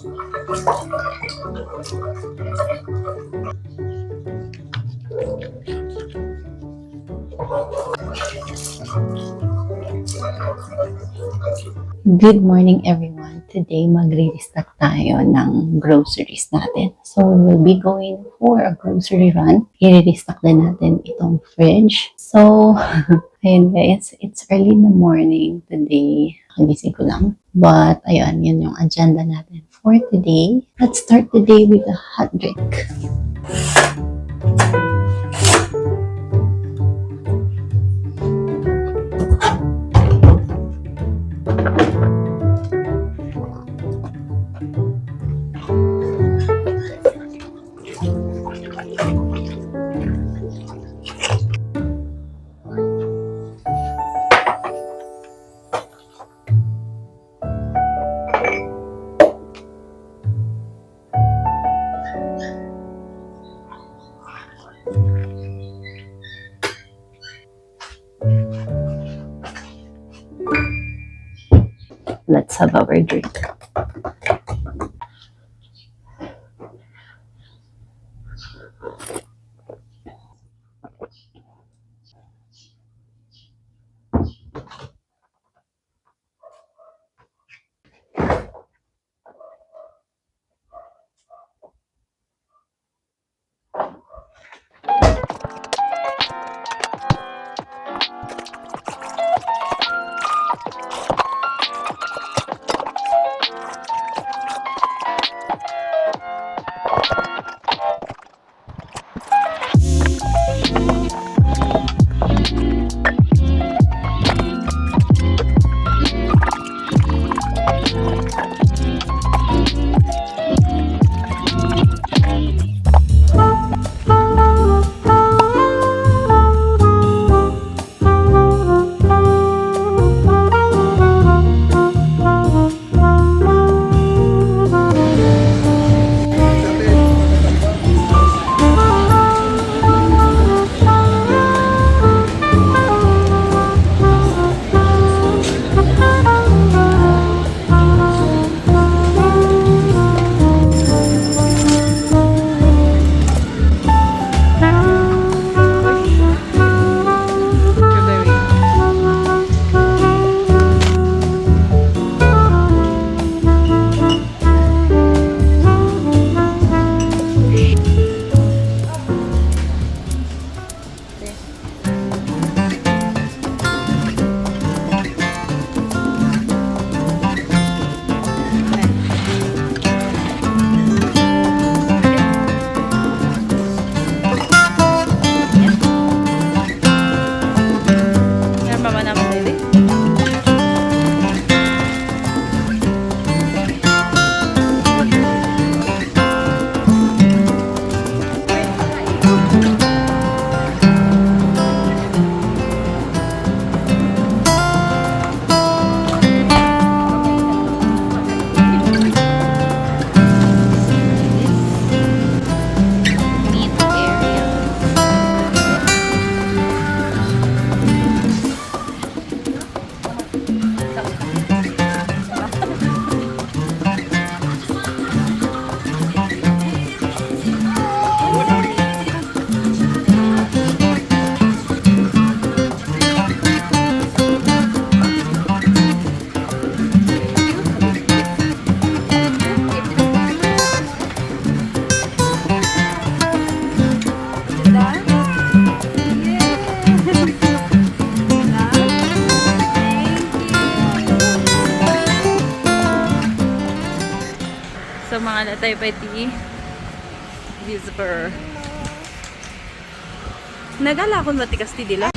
Good morning everyone. Today magre-restock tayo ng groceries natin. So we'll be going for a grocery run. I-restock din natin itong fridge. So ayun guys, it's early in the morning today. Kagising ko lang. But ayun, yun yung agenda natin for today. Let's start the day with a hot drink. Let's have our drink. So mga natay pati visitor. Nagala akong matikas ti dila.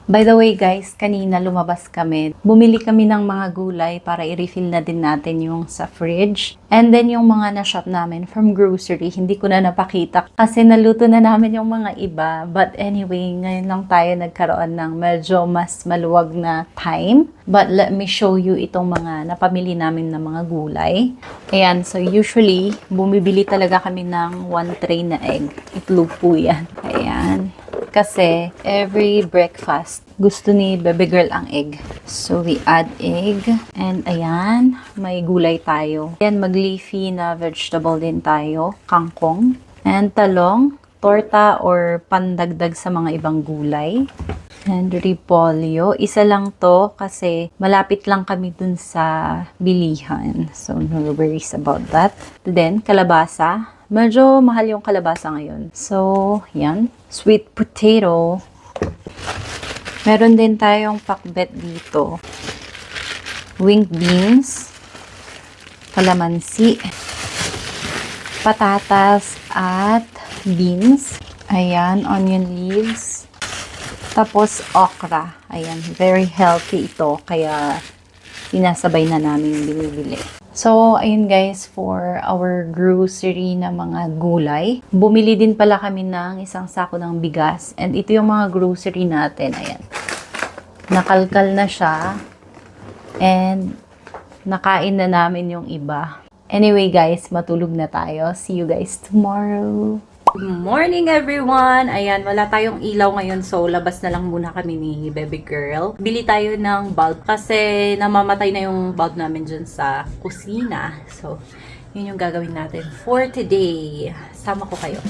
By the way guys, kanina lumabas kami. Bumili kami ng mga gulay para i-refill na din natin yung sa fridge. And then yung mga na-shop namin from grocery, hindi ko na napakita kasi naluto na namin yung mga iba. But anyway, ngayon lang tayo nagkaroon ng medyo mas maluwag na time. But let me show you itong mga napamili namin na mga gulay. Ayan, so usually, bumibili talaga kami ng 1 tray na egg. Itlog po yan. Ayan. Kasi every breakfast, gusto ni baby girl ang egg. So we add egg. And ayan, may gulay tayo. Ayan, mag-leafy na vegetable din tayo. Kangkong. And talong, torta or pandagdag sa mga ibang gulay. And repolyo. Isa lang to kasi malapit lang kami dun sa bilihan. So no worries about that. Then, kalabasa. Medyo mahal yung kalabasa ngayon. So, yan. Sweet potato. Meron din tayong pakbet dito. Winged beans. Kalamansi. Patatas at beans. Ayan, onion leaves. Tapos, okra. Ayan, very healthy ito. Kaya, sinasabay na namin binibili. So, ayun guys, for our grocery na mga gulay. Bumili din pala kami ng isang sako ng bigas. And ito yung mga grocery natin. Ayan. Nakalkal na siya. And nakain na namin yung iba. Anyway guys, matulog na tayo. See you guys tomorrow. Good morning everyone! Ayan, wala tayong ilaw ngayon so labas na lang muna kami ni baby girl. Bili tayo ng bulb kasi namamatay na yung bulb namin dyan sa kusina. So, yun yung gagawin natin for today. Sama ko kayo.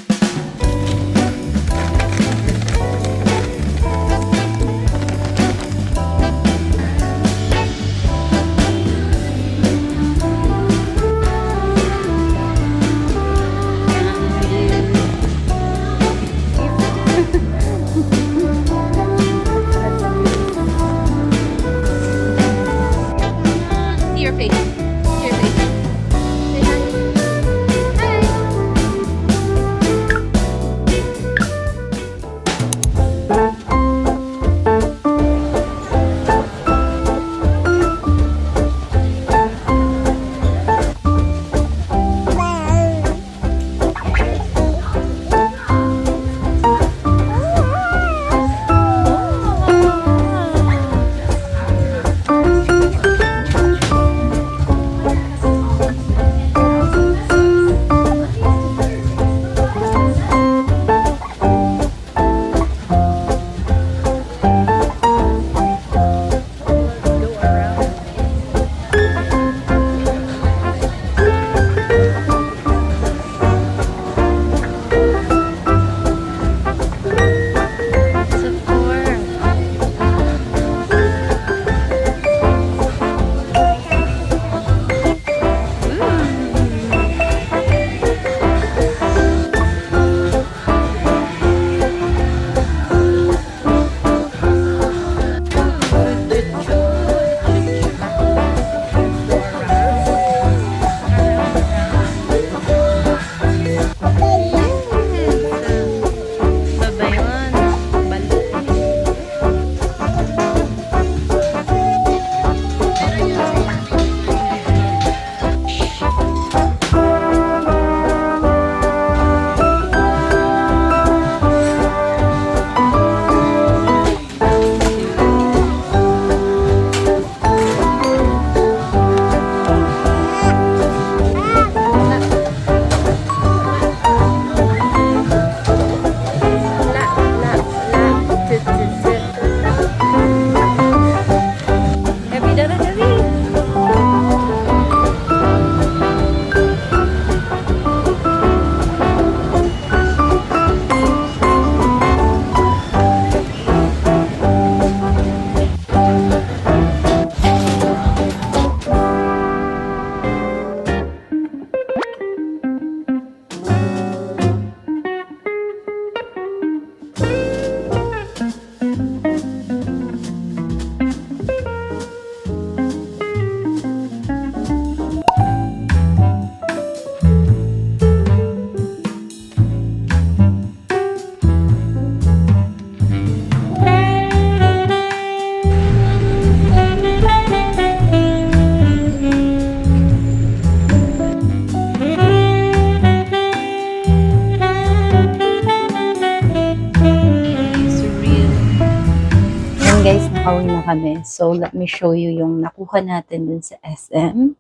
nakauwi na kami. So, let me show you yung nakuha natin dun sa SM.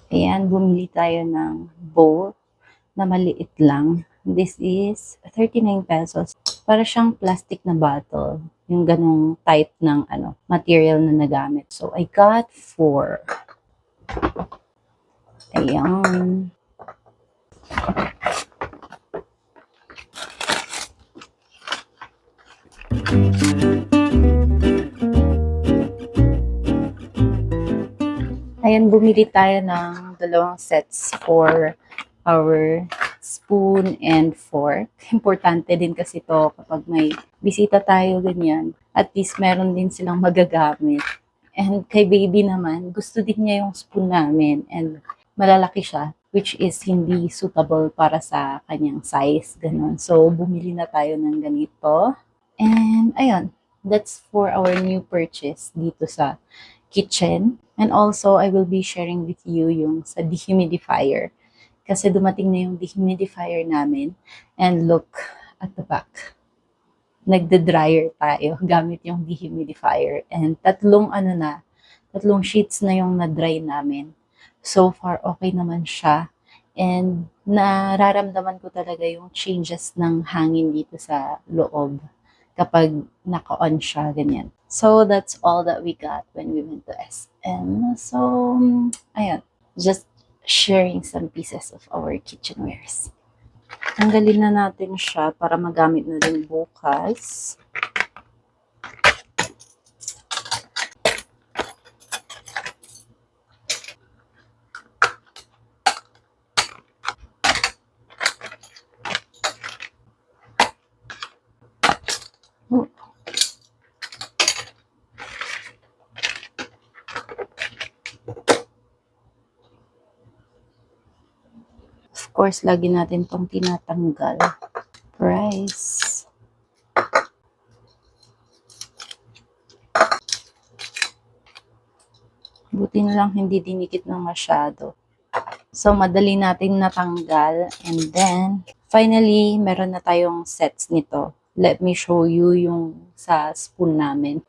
Ayan, bumili tayo ng bowl na maliit lang. This is 39 pesos. Para siyang plastic na bottle. Yung ganong type ng material na nagamit. So, I got 4. Ayan. Ayan, bumili tayo ng 2 sets for our spoon and fork. Importante din kasi to kapag may bisita tayo ganyan. At least meron din silang magagamit. And kay baby naman, gusto din niya yung spoon namin. And malalaki siya, which is hindi suitable para sa kanyang size. Ganun. So, bumili na tayo ng ganito. And ayun, that's for our new purchase dito sa kitchen. And also, I will be sharing with you yung sa dehumidifier. Kasi dumating na yung dehumidifier namin. And look at the back. Nagde-dryer tayo gamit yung dehumidifier. And tatlong sheets na yung na-dry namin. So far, okay naman siya. And nararamdaman ko talaga yung changes ng hangin dito sa loob kapag naka-on siya, ganyan. So, that's all that we got when we went to SM. So, ayun. Just sharing some pieces of our kitchenwares. Tanggalin na natin siya para magamit na din bukas. Of course, lagi natin itong tinatanggal. Rice. Buti na lang hindi dinikit na masyado. So, madali natin natanggal. And then, finally, meron na tayong sets nito. Let me show you yung sa spoon namin.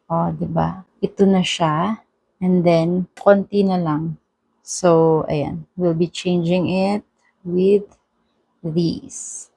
Oh, diba? Ito na siya. And then, konti na lang. So, ayan. We'll be changing it with these.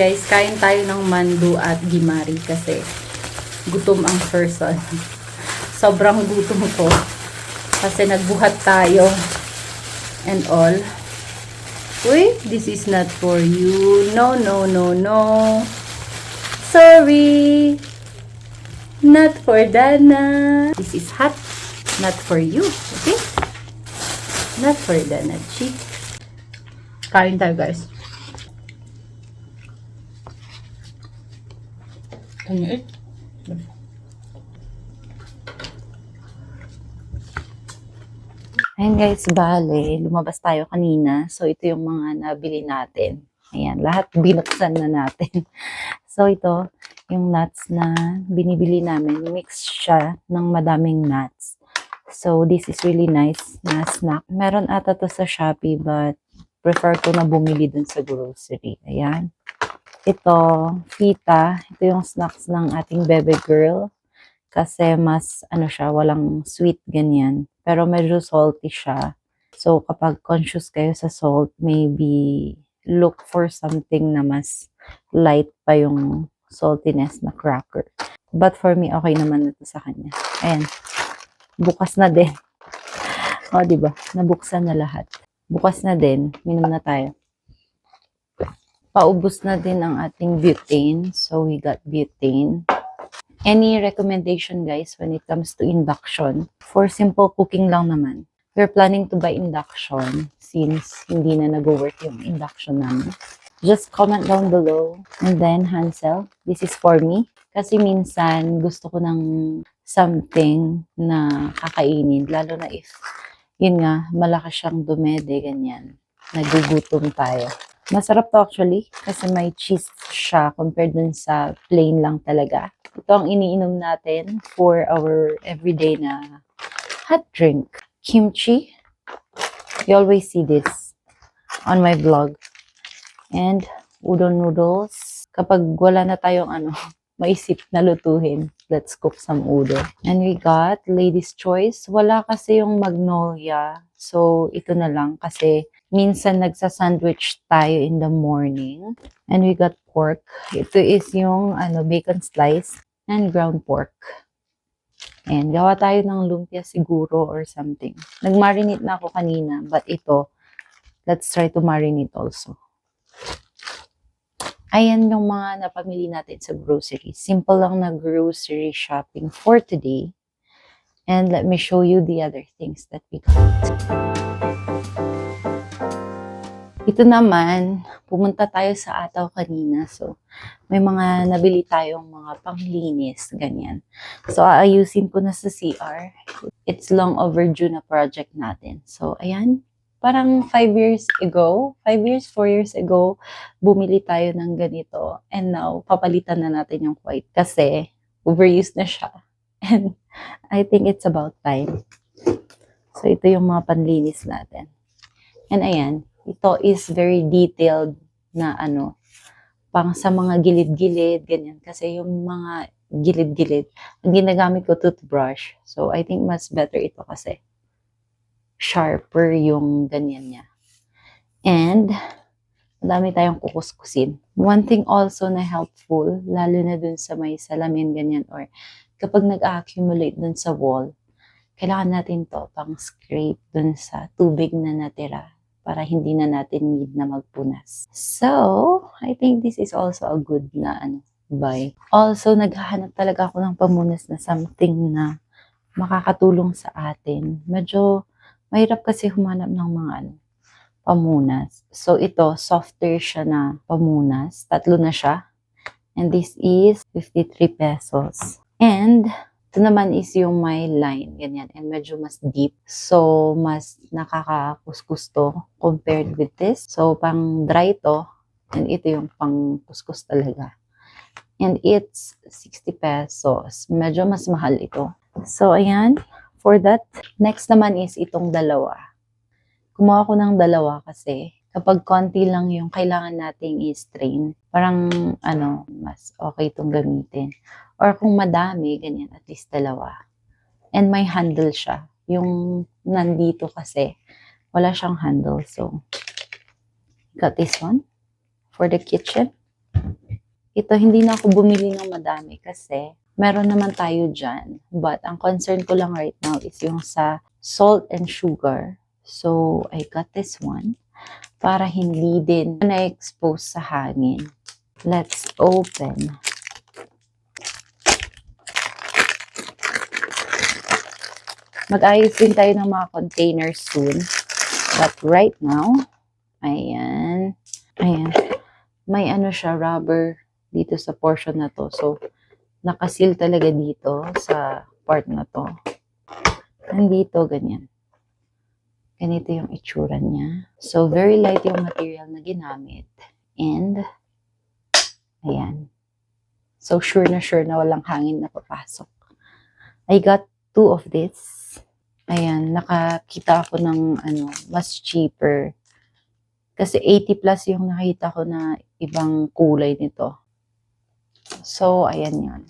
Guys, kain tayo ng mandu at gimari kasi gutom ang person. Sobrang gutom ko kasi nagbuhat tayo and all. Uy, this is not for you. No, no, no, no. Sorry. Not for Dana. This is hot. Not for you. Okay? Not for Dana. Chick. Kain tayo, guys. Can you eat? Ayun guys, bale, lumabas tayo kanina. So, ito yung mga nabili natin. Ayan, lahat binuksan na natin. So, ito, yung nuts na binibili namin. Mix siya ng madaming nuts. So, this is really nice na snack. Meron ata to sa Shopee, but prefer ko na bumili dun sa grocery. Ayan. Ito, fita. Ito yung snacks ng ating bebe girl. Kasi mas, ano siya, walang sweet ganyan. Pero medyo salty siya. So, kapag conscious kayo sa salt, maybe look for something na mas light pa yung saltiness na cracker. But for me, okay naman na to sa kanya. Ayan. Bukas na din. O, diba? Nabuksan na lahat. Bukas na din. Minom na tayo. Paubos na din ang ating butane. So, we got butane. Any recommendation, guys, when it comes to induction? For simple cooking lang naman. We're planning to buy induction since hindi na nag-work yung induction namin. Just comment down below. And then, Hansel, this is for me. Kasi minsan, gusto ko ng something na kakainin. Lalo na if, yun nga, malakas siyang dumede, ganyan. Nagugutom tayo. Masarap to actually kasi may cheese siya compared dun sa plain lang talaga. Ito ang iniinom natin for our everyday na hot drink. Kimchi. You always see this on my vlog. And udon noodles. Kapag wala na tayong maisip na lutuhin, let's cook some udon. And we got Lady's Choice. Wala kasi yung Magnolia. So, ito na lang kasi minsan nagsa-sandwich tayo in the morning. And we got pork. Ito is yung bacon slice and ground pork. And gawa tayo ng lumpia siguro or something. Nag-marinate na ako kanina. But ito, let's try to marinate also. Ayan yung mga napamili natin sa grocery. Simple lang na grocery shopping for today. And let me show you the other things that we got. Ito naman, pumunta tayo sa Ataw kanina. So, may mga nabili tayong mga panglinis, ganyan. So, aayusin ko na sa CR. It's long overdue na project natin. So, ayan. Parang 4 years ago, bumili tayo ng ganito. And now, papalitan na natin yung white kasi overused na siya. And I think it's about time. So, ito yung mga panlinis natin. And ayan, ito is very detailed na pang sa mga gilid-gilid, ganyan. Kasi yung mga gilid-gilid, ang ginagamit ko toothbrush. So, I think mas better ito kasi sharper yung ganyan niya. And, madami tayong kukuskusin. One thing also na helpful, lalo na dun sa may salamin, ganyan, or kapag nag-accumulate dun sa wall, kailangan natin to pang scrape dun sa tubig na natira para hindi na natin need na magpunas. So, I think this is also a good na buy. Also, naghahanap talaga ako ng pamunas na something na makakatulong sa atin. Medyo mahirap kasi humanap ng mga pamunas. So, ito, softer siya na pamunas. 3 na siya. And this is 53 pesos. And, ito naman is yung may line. Ganyan. And medyo mas deep. So, mas nakakakuskus to compared with this. So, pang dry to. And ito yung pang kuskus talaga. And it's 60 pesos. Medyo mas mahal ito. So, ayan. For that, next naman is itong dalawa. Kumuha ko ng dalawa kasi kapag konti lang yung kailangan nating i-strain, parang mas okay itong gamitin. Or kung madami, ganyan, at least dalawa. And may handle siya. Yung nandito kasi, wala siyang handle. So, got this one for the kitchen. Ito, hindi na ako bumili ng madami kasi meron naman tayo dyan. But, ang concern ko lang right now is yung sa salt and sugar. So, I got this one para hindi din na-expose sa hangin. Let's open. Mag-ayos din tayo ng mga containers soon. But right now, ayan. May siya, rubber dito sa portion na to. So, nakasil talaga dito sa part na to. Nandito, ganyan. Ganito yung itsura niya. So, very light yung material na ginamit. And, ayan. So, sure na walang hangin na papasok. I got 2 of this. Ayan, nakakita ako ng mas cheaper. Kasi 80 plus yung nakita ko na ibang kulay nito. So, ayan yun.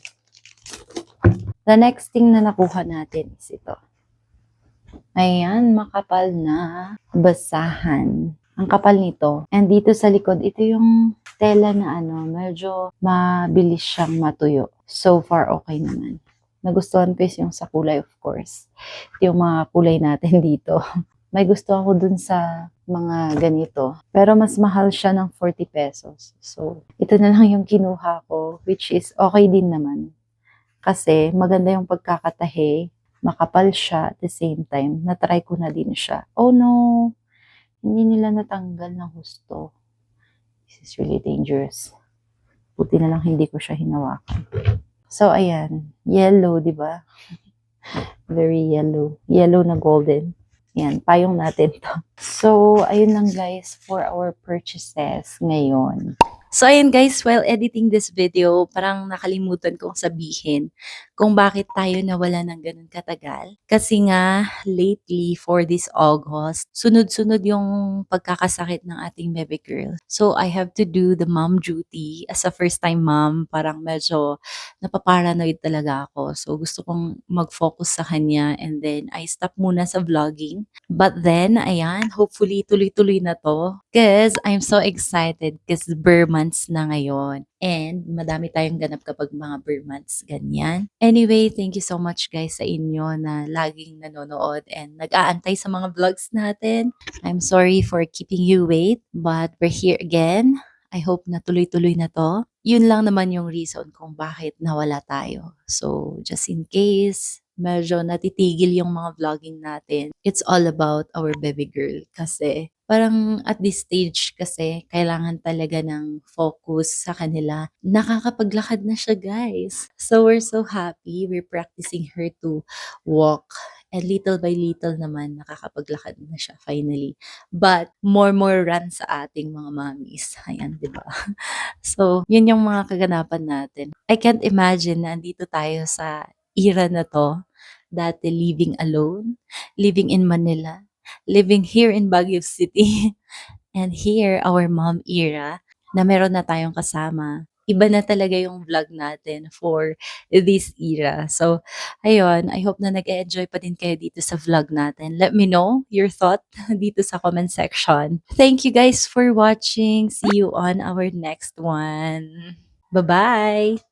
The next thing na nakuha natin is ito. Ayan, makapal na basahan. Ang kapal nito. And dito sa likod, ito yung tela na medyo mabilis siyang matuyo. So far, okay naman. Nagustuhan ko yung sa kulay, of course. Ito yung mga kulay natin dito. May gusto ako dun sa mga ganito. Pero mas mahal siya ng 40 pesos. So, ito na lang yung kinuha ko, which is okay din naman. Kasi maganda yung pagkakatahi, makapal siya at the same time. Na-try ko na din siya. Oh no! Hindi nila natanggal ng husto. This is really dangerous. Buti na lang hindi ko siya hinawakan. So, ayan. Yellow, di ba? Very yellow. Yellow na golden. Ayan, payong natin to. So, ayun lang guys for our purchases ngayon. So, ayan guys, while editing this video, parang nakalimutan kong sabihin kung bakit tayo nawala ng ganun katagal. Kasi nga, lately, for this August, sunod-sunod yung pagkakasakit ng ating baby girl. So, I have to do the mom duty. As a first-time mom, parang medyo napaparanoid talaga ako. So, gusto kong mag-focus sa kanya and then I stop muna sa vlogging. But then, ayan, hopefully tuloy-tuloy na to. Because I'm so excited because Burr months na ngayon. And madami tayong ganap kapag mga Burr months, ganyan. Anyway, thank you so much guys sa inyo na laging nanonood and nag-aantay sa mga vlogs natin. I'm sorry for keeping you wait, but we're here again. I hope na tuloy-tuloy na to. Yun lang naman yung reason kung bakit nawala tayo. So, just in case medyo natitigil yung mga vlogging natin, it's all about our baby girl. Kasi parang at this stage kasi kailangan talaga ng focus sa kanila. Nakakapaglakad na siya guys. So we're so happy. We're practicing her to walk. And little by little naman, nakakapaglakad na siya finally. But more run sa ating mga mommies. Ayan, di ba? So, yun yung mga kaganapan natin. I can't imagine na andito tayo sa era na to. Dati living alone, living in Manila, living here in Baguio City. And here, our mom era, na meron na tayong kasama. Iba na talaga yung vlog natin for this era. So, ayun, I hope na nag-enjoy pa din kayo dito sa vlog natin. Let me know your thought dito sa comment section. Thank you guys for watching. See you on our next one. Bye-bye!